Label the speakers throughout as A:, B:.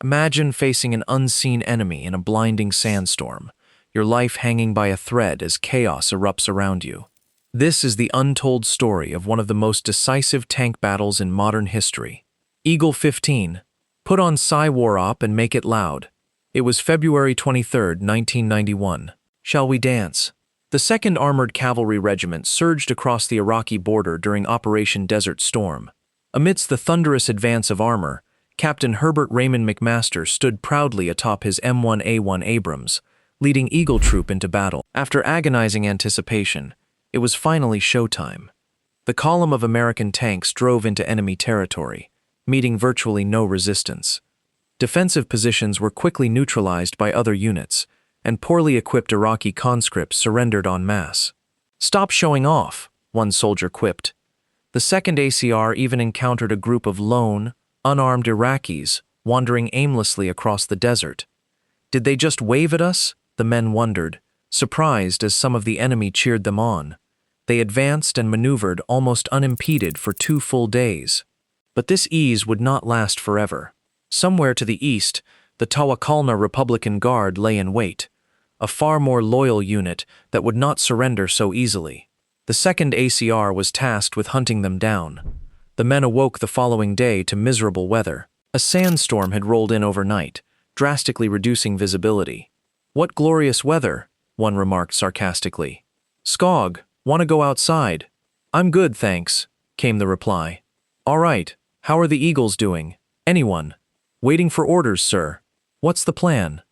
A: Imagine facing an unseen enemy in a blinding sandstorm, your life hanging by a thread as chaos erupts around you. This is the untold story of one of the most decisive tank battles in modern history. Eagle 15. Put on War Op and make it loud. It was February 23, 1991. Shall we dance? The 2nd Armored Cavalry Regiment surged across the Iraqi border during Operation Desert Storm. Amidst the thunderous advance of armor, Captain Herbert Raymond McMaster stood proudly atop his M1 Abrams, leading Eagle Troop into battle. After agonizing anticipation, it was finally showtime. The column of American tanks drove into enemy territory, meeting virtually no resistance. Defensive positions were quickly neutralized by other units, and poorly equipped Iraqi conscripts surrendered en masse. "Stop showing off," one soldier quipped. The 2nd ACR even encountered a group of lone, unarmed Iraqis wandering aimlessly across the desert. Did they just wave at us? The men wondered, surprised as some of the enemy cheered them on. They advanced and maneuvered almost unimpeded for 2 full days. But this ease would not last forever. Somewhere to the east, the Tawakalna Republican Guard lay in wait, a far more loyal unit that would not surrender so easily. The 2nd ACR was tasked with hunting them down. The men awoke the following day to miserable weather. A sandstorm had rolled in overnight, drastically reducing visibility. "What glorious weather," one remarked sarcastically. "Skog, want to go outside?" "I'm good, thanks," came the reply. "All right, how are the Eagles doing? Anyone?" "Waiting for orders, sir." "What's the plan?"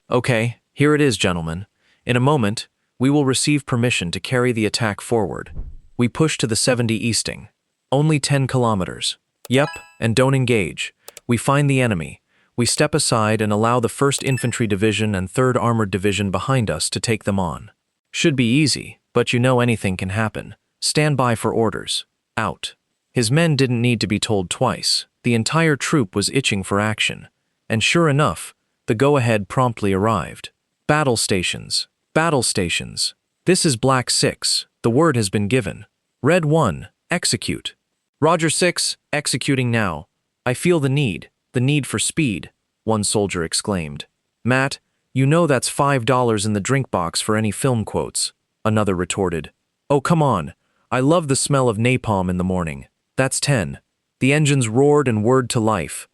A: "Okay, here it is, gentlemen. In a moment, we will receive permission to carry the attack forward. We push to the 70 easting. Only 10 kilometers. Yep, and don't engage. We find the enemy. We step aside and allow the 1st Infantry Division and 3rd Armored Division behind us to take them on. Should be easy, but you know anything can happen. Stand by for orders. Out." His men didn't need to be told twice. The entire troop was itching for action. And sure enough, the go-ahead promptly arrived. Battle stations. Battle stations. This is Black 6. The word has been given. Red 1. Execute. Roger 6. Executing now. I feel the need for speed, one soldier exclaimed. "Matt, you know that's $5 in the drink box for any film quotes," another retorted. "Oh, come on. I love the smell of napalm in the morning. That's 10. The engines roared and whirred to life.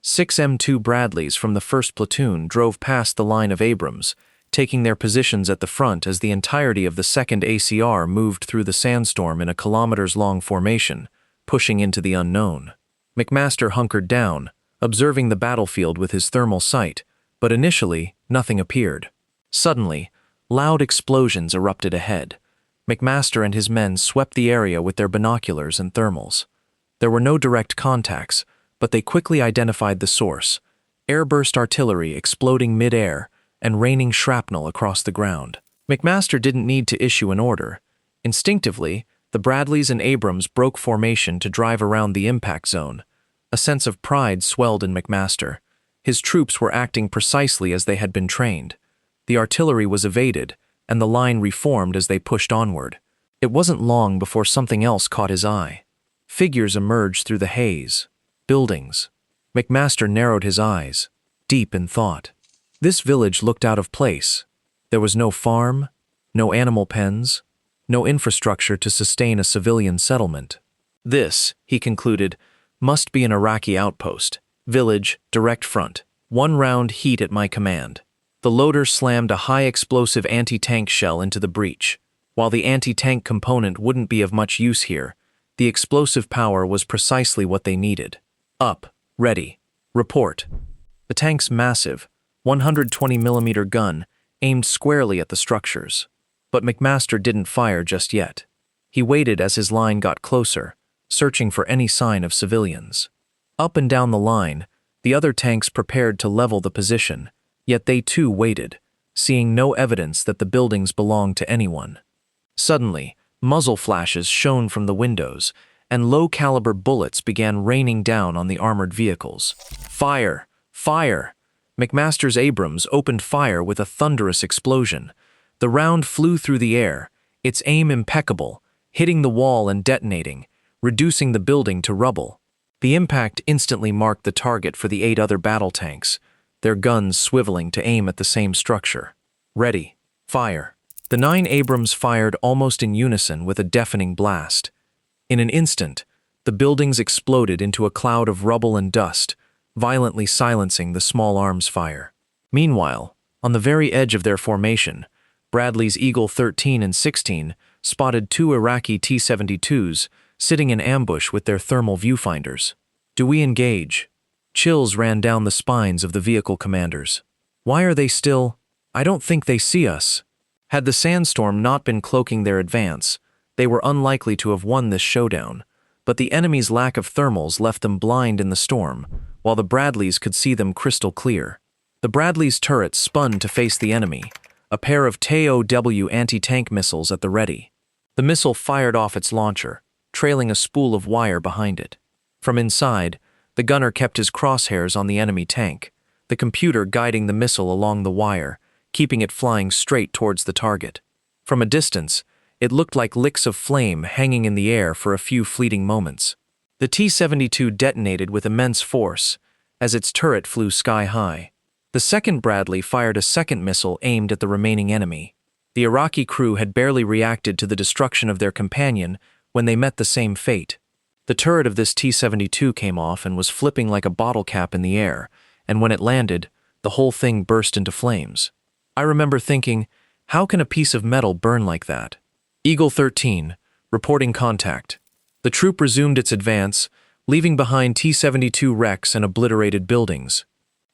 A: 6 M2 Bradleys from the 1st platoon drove past the line of Abrams, taking their positions at the front as the entirety of the 2nd ACR moved through the sandstorm in a kilometers-long formation, pushing into the unknown. McMaster hunkered down, observing the battlefield with his thermal sight, but initially, nothing appeared. Suddenly, loud explosions erupted ahead. McMaster and his men swept the area with their binoculars and thermals. There were no direct contacts, but they quickly identified the source: airburst artillery exploding mid-air and raining shrapnel across the ground. McMaster didn't need to issue an order. Instinctively, the Bradleys and Abrams broke formation to drive around the impact zone. A sense of pride swelled in McMaster. His troops were acting precisely as they had been trained. The artillery was evaded, and the line reformed as they pushed onward. It wasn't long before something else caught his eye. Figures emerged through the haze. Buildings. McMaster narrowed his eyes, deep in thought. This village looked out of place. There was no farm, no animal pens, no infrastructure to sustain a civilian settlement. This, he concluded, must be an Iraqi outpost. Village, direct front. 1 round heat at my command. The loader slammed a high-explosive anti-tank shell into the breach. While the anti-tank component wouldn't be of much use here, the explosive power was precisely what they needed. Up. Ready. Report. The tank's massive, 120mm gun aimed squarely at the structures. But McMaster didn't fire just yet. He waited as his line got closer, searching for any sign of civilians. Up and down the line, the other tanks prepared to level the position, yet they too waited, seeing no evidence that the buildings belonged to anyone. Suddenly, muzzle flashes shone from the windows, and low-caliber bullets began raining down on the armored vehicles. Fire! Fire! McMaster's Abrams opened fire with a thunderous explosion. The round flew through the air, its aim impeccable, hitting the wall and detonating, reducing the building to rubble. The impact instantly marked the target for the 8 other battle tanks, their guns swiveling to aim at the same structure. Ready. Fire. The 9 Abrams fired almost in unison with a deafening blast. In an instant, the buildings exploded into a cloud of rubble and dust, violently silencing the small arms fire. Meanwhile, on the very edge of their formation, Bradley's Eagle 13 and 16 spotted 2 Iraqi T-72s sitting in ambush with their thermal viewfinders. Do we engage? Chills ran down the spines of the vehicle commanders. Why are they still? I don't think they see us. Had the sandstorm not been cloaking their advance, they were unlikely to have won this showdown, but the enemy's lack of thermals left them blind in the storm, while the Bradleys could see them crystal clear. The Bradleys' turrets spun to face the enemy, a pair of TOW anti-tank missiles at the ready. The missile fired off its launcher, trailing a spool of wire behind it. From inside, the gunner kept his crosshairs on the enemy tank, the computer guiding the missile along the wire, keeping it flying straight towards the target. From a distance, it looked like licks of flame hanging in the air for a few fleeting moments. The T-72 detonated with immense force as its turret flew sky-high. The second Bradley fired a second missile aimed at the remaining enemy. The Iraqi crew had barely reacted to the destruction of their companion when they met the same fate. The turret of this T-72 came off and was flipping like a bottle cap in the air, and when it landed, the whole thing burst into flames. I remember thinking, how can a piece of metal burn like that? Eagle 13, reporting contact. The troop resumed its advance, leaving behind T-72 wrecks and obliterated buildings.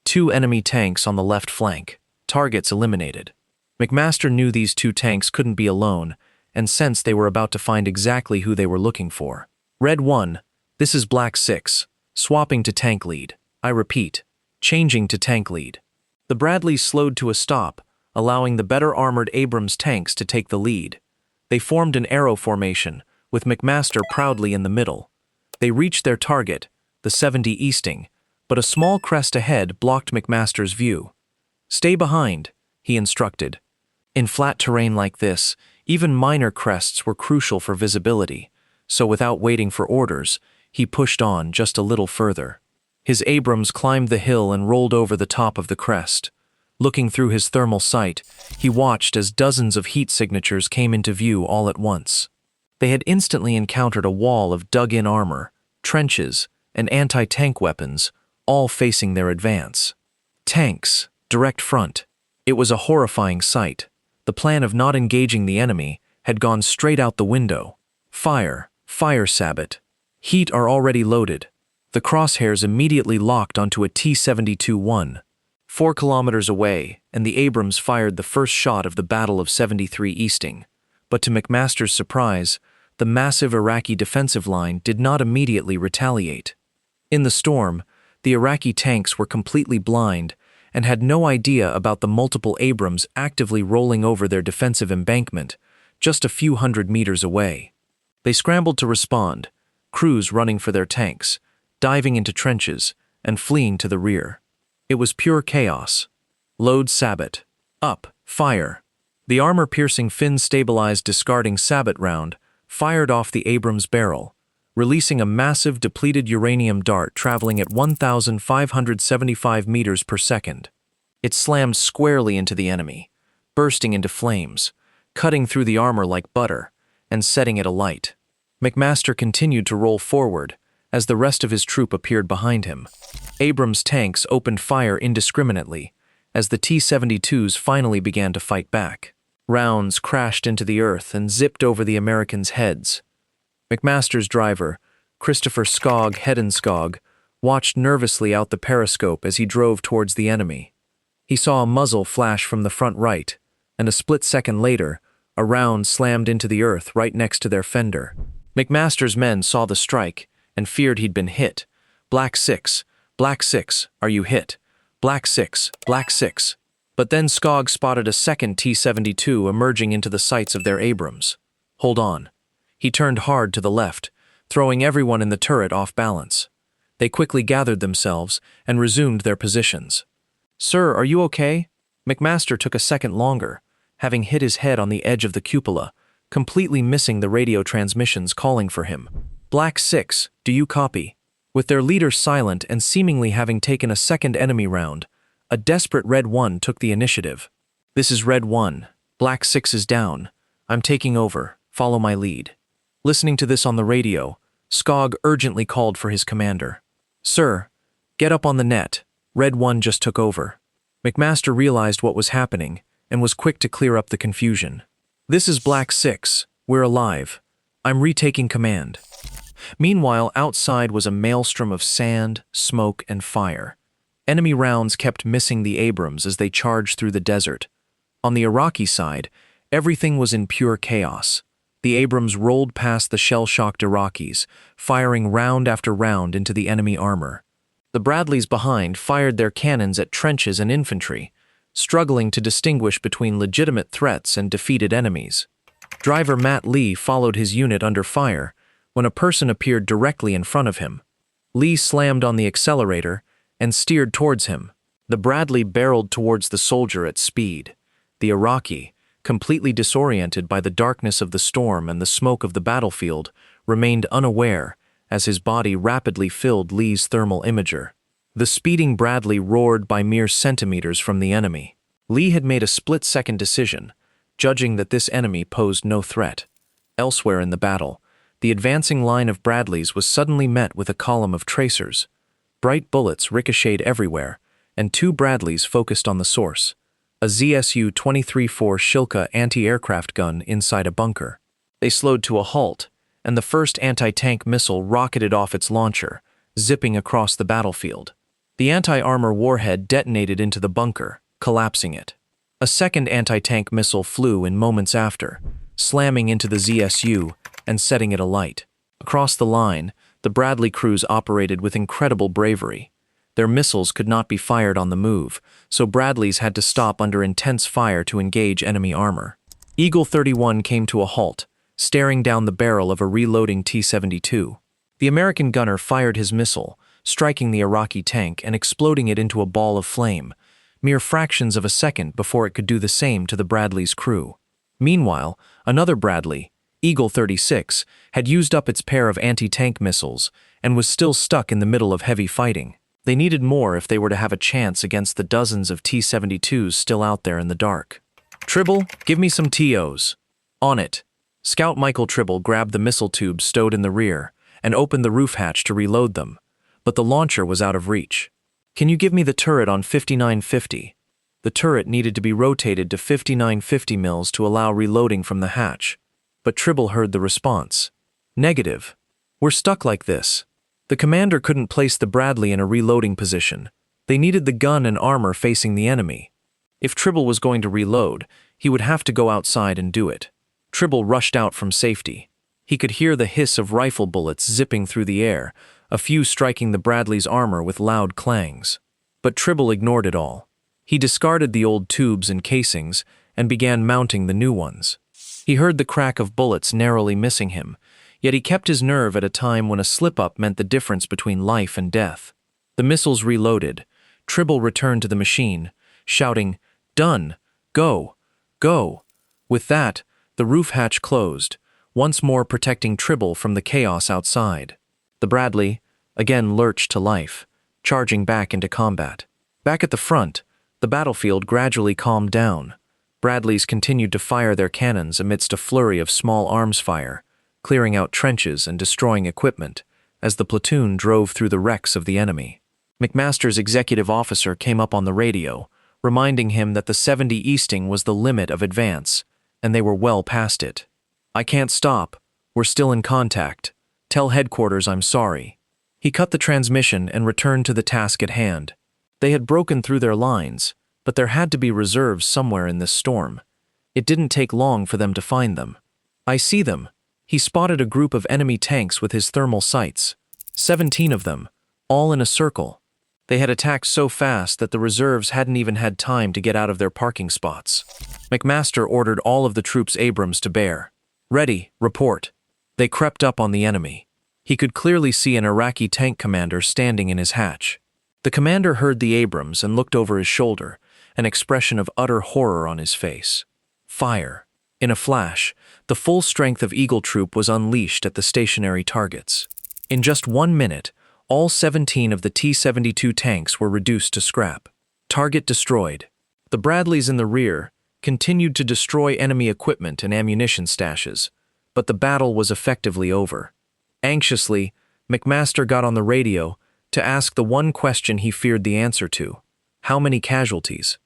A: 2 enemy tanks on the left flank, targets eliminated. McMaster knew these 2 tanks couldn't be alone, and sensed they were about to find exactly who they were looking for. Red 1, this is Black 6, swapping to tank lead. I repeat, changing to tank lead. The Bradleys slowed to a stop, allowing the better armored Abrams tanks to take the lead. They formed an arrow formation, with McMaster proudly in the middle. They reached their target, the 70 easting, but a small crest ahead blocked McMaster's view. Stay behind, he instructed. In flat terrain like this, even minor crests were crucial for visibility, so without waiting for orders, he pushed on just a little further. His Abrams climbed the hill and rolled over the top of the crest. Looking through his thermal sight, he watched as dozens of heat signatures came into view all at once. They had instantly encountered a wall of dug-in armor, trenches, and anti-tank weapons, all facing their advance. Tanks, direct front. It was a horrifying sight. The plan of not engaging the enemy had gone straight out the window. Fire, Sabot. Heat are already loaded. The crosshairs immediately locked onto a T-72-1. 4 kilometers away, and the Abrams fired the first shot of the Battle of 73 Easting. But to McMaster's surprise, the massive Iraqi defensive line did not immediately retaliate. In the storm, the Iraqi tanks were completely blind and had no idea about the multiple Abrams actively rolling over their defensive embankment, just a few hundred meters away. They scrambled to respond, crews running for their tanks, diving into trenches, and fleeing to the rear. It was pure chaos. Load Sabot. Up, fire. The armor-piercing fin-stabilized discarding Sabot round fired off the Abrams barrel, releasing a massive depleted uranium dart traveling at 1,575 meters per second. It slammed squarely into the enemy, bursting into flames, cutting through the armor like butter, and setting it alight. McMaster continued to roll forward as the rest of his troop appeared behind him. Abrams tanks opened fire indiscriminately as the T-72s finally began to fight back. Rounds crashed into the earth and zipped over the Americans' heads. McMaster's driver, Christopher Skog Hedenskog, watched nervously out the periscope as he drove towards the enemy. He saw a muzzle flash from the front right, and a split second later, a round slammed into the earth right next to their fender. McMaster's men saw the strike and feared he'd been hit. Black 6, are you hit? Black 6. But then Skog spotted a second T-72 emerging into the sights of their Abrams. Hold on. He turned hard to the left, throwing everyone in the turret off balance. They quickly gathered themselves and resumed their positions. Sir, are you okay? McMaster took a second longer, having hit his head on the edge of the cupola, completely missing the radio transmissions calling for him. Black 6, do you copy? With their leader silent and seemingly having taken a second enemy round, a desperate Red 1 took the initiative. "This is Red 1. Black 6 is down. I'm taking over. Follow my lead." Listening to this on the radio, Skog urgently called for his commander. "Sir, get up on the net. Red 1 just took over." McMaster realized what was happening and was quick to clear up the confusion. "This is Black 6. We're alive. I'm retaking command." Meanwhile, outside was a maelstrom of sand, smoke, and fire. Enemy rounds kept missing the Abrams as they charged through the desert. On the Iraqi side, everything was in pure chaos. The Abrams rolled past the shell-shocked Iraqis, firing round after round into the enemy armor. The Bradleys behind fired their cannons at trenches and infantry, struggling to distinguish between legitimate threats and defeated enemies. Driver Matt Lee followed his unit under fire when a person appeared directly in front of him. Lee slammed on the accelerator and steered towards him. The Bradley barreled towards the soldier at speed. The Iraqi, completely disoriented by the darkness of the storm and the smoke of the battlefield, remained unaware as his body rapidly filled Lee's thermal imager. The speeding Bradley roared by mere centimeters from the enemy. Lee had made a split-second decision, judging that this enemy posed no threat. Elsewhere in the battle, the advancing line of Bradleys was suddenly met with a column of tracers. Bright bullets ricocheted everywhere, and 2 Bradleys focused on the source, a ZSU-23-4 Shilka anti-aircraft gun inside a bunker. They slowed to a halt, and the first anti-tank missile rocketed off its launcher, zipping across the battlefield. The anti-armor warhead detonated into the bunker, collapsing it. A second anti-tank missile flew in moments after, slamming into the ZSU and setting it alight. Across the line, the Bradley crews operated with incredible bravery. Their missiles could not be fired on the move, so Bradleys had to stop under intense fire to engage enemy armor. Eagle 31 came to a halt, staring down the barrel of a reloading T-72. The American gunner fired his missile, striking the Iraqi tank and exploding it into a ball of flame, mere fractions of a second before it could do the same to the Bradley's crew. Meanwhile, another Bradley, Eagle 36, had used up its pair of anti-tank missiles and was still stuck in the middle of heavy fighting. They needed more if they were to have a chance against the dozens of T-72s still out there in the dark. "Tribble, give me some TOs." "On it." Scout Michael Tribble grabbed the missile tubes stowed in the rear and opened the roof hatch to reload them, but the launcher was out of reach. "Can you give me the turret on 5950? The turret needed to be rotated to 5950 mils to allow reloading from the hatch, but Tribble heard the response. "Negative. We're stuck like this." The commander couldn't place the Bradley in a reloading position. They needed the gun and armor facing the enemy. If Tribble was going to reload, he would have to go outside and do it. Tribble rushed out from safety. He could hear the hiss of rifle bullets zipping through the air, a few striking the Bradley's armor with loud clangs. But Tribble ignored it all. He discarded the old tubes and casings and began mounting the new ones. He heard the crack of bullets narrowly missing him, yet he kept his nerve at a time when a slip-up meant the difference between life and death. The missiles reloaded. Tribble returned to the machine, shouting, "Done! Go! Go!" With that, the roof hatch closed, once more protecting Tribble from the chaos outside. The Bradley again lurched to life, charging back into combat. Back at the front, the battlefield gradually calmed down. Bradleys continued to fire their cannons amidst a flurry of small arms fire, clearing out trenches and destroying equipment as the platoon drove through the wrecks of the enemy. McMaster's executive officer came up on the radio, reminding him that the 70 easting was the limit of advance, and they were well past it. "I can't stop. We're still in contact. Tell headquarters I'm sorry." He cut the transmission and returned to the task at hand. They had broken through their lines, but there had to be reserves somewhere in this storm. It didn't take long for them to find them. "I see them." He spotted a group of enemy tanks with his thermal sights. 17 of them, all in a circle. They had attacked so fast that the reserves hadn't even had time to get out of their parking spots. McMaster ordered all of the troops' Abrams to bear. "Ready, report." They crept up on the enemy. He could clearly see an Iraqi tank commander standing in his hatch. The commander heard the Abrams and looked over his shoulder, an expression of utter horror on his face. Fire. In a flash, the full strength of Eagle Troop was unleashed at the stationary targets. In just 1 minute, All 17 of the T-72 tanks were reduced to scrap. Target destroyed. The Bradleys in the rear continued to destroy enemy equipment and ammunition stashes, but the battle was effectively over. Anxiously, McMaster got on the radio to ask the one question he feared the answer to: how many casualties?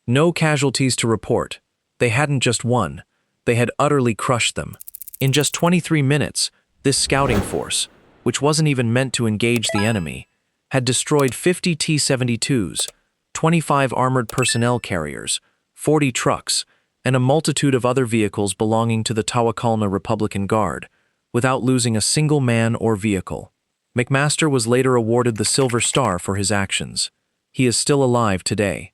A: No casualties to report. They hadn't just won, they had utterly crushed them. In just 23 minutes, this scouting force, which wasn't even meant to engage the enemy, had destroyed 50 T-72s, 25 armored personnel carriers, 40 trucks, and a multitude of other vehicles belonging to the Tawakalna Republican Guard, without losing a single man or vehicle. McMaster was later awarded the Silver Star for his actions. He is still alive today.